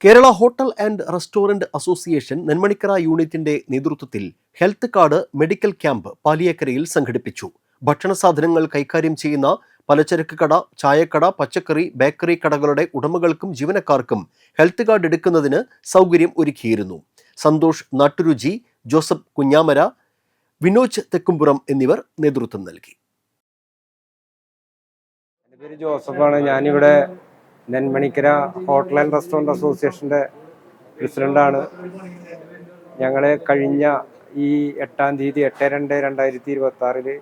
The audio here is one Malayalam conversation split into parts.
Kerala hotel and restaurant association Nenmanikkara യൂണിറ്റിന്റെ നേതൃത്വത്തിൽ ഹെൽത്ത് കാർഡ് മെഡിക്കൽ ക്യാമ്പ് പാലിയേക്കരയിൽ സംഘടിപ്പിച്ചു. ഭക്ഷണ സാധനങ്ങൾ കൈകാര്യം ചെയ്യുന്ന പലചരക്ക് കട, ചായക്കട, പച്ചക്കറി, ബേക്കറി കടകളുടെ ഉടമകൾക്കും ജീവനക്കാർക്കും ഹെൽത്ത് കാർഡ് എടുക്കുന്നതിന് സൗകര്യം ഒരുക്കിയിരുന്നു. സന്തോഷ് നാട്ടുരുചി, ജോസഫ് കുഞ്ഞാമര, വിനോജ് തെക്കുംപുറം എന്നിവർ നേതൃത്വം നൽകി. എൻ്റെ പേര് ജോസഫാണ്. ഞാനിവിടെ നെന്മണിക്കര ഹോട്ടൽ ആൻഡ് റെസ്റ്റോറൻറ്റ് അസോസിയേഷൻ്റെ പ്രസിഡൻ്റാണ്. ഞങ്ങൾ കഴിഞ്ഞ ഈ 8-ാം തീയതി 8/2/2026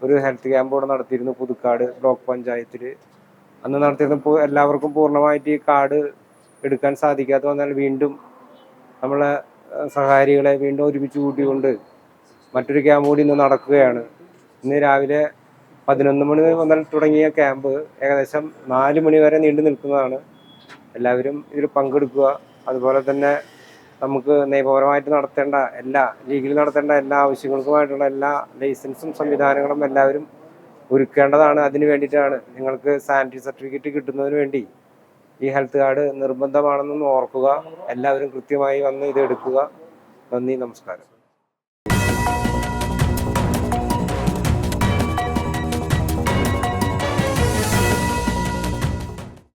ഒരു ഹെൽത്ത് ക്യാമ്പ് ഇവിടെ നടത്തിയിരുന്നു. പുതുക്കാട് ബ്ലോക്ക് പഞ്ചായത്തിൽ അന്ന് നടത്തിയിരുന്നപ്പോൾ എല്ലാവർക്കും പൂർണ്ണമായിട്ട് ഈ കാർഡ് എടുക്കാൻ സാധിക്കാതെ വന്നാൽ വീണ്ടും നമ്മളെ സഹകാരികളെ വീണ്ടും ഒരുമിച്ച് കൂട്ടിക്കൊണ്ട് മറ്റൊരു ക്യാമ്പ് കൂടി ഇന്ന് നടക്കുകയാണ്. ഇന്ന് രാവിലെ 11 മണി മുതൽ തുടങ്ങിയ ക്യാമ്പ് ഏകദേശം 4 മണി വരെ നീണ്ടു നിൽക്കുന്നതാണ്. എല്ലാവരും ഇതിൽ പങ്കെടുക്കുക. അതുപോലെ തന്നെ നമുക്ക് നിയമപരമായിട്ട് നടത്തേണ്ട ലീഗലി നടത്തേണ്ട എല്ലാ ആവശ്യങ്ങൾക്കുമായിട്ടുള്ള എല്ലാ ലൈസൻസും സംവിധാനങ്ങളും എല്ലാവരും ഒരുക്കേണ്ടതാണ്. അതിന് വേണ്ടിയിട്ടാണ് നിങ്ങൾക്ക് സാനിറ്ററി സർട്ടിഫിക്കറ്റ് കിട്ടുന്നതിന് വേണ്ടി ഈ ഹെൽത്ത് കാർഡ് നിർബന്ധമാണെന്നൊന്ന് ഓർക്കുക. എല്ലാവരും കൃത്യമായി വന്ന് ഇത് എടുക്കുക. നന്ദി, നമസ്കാരം.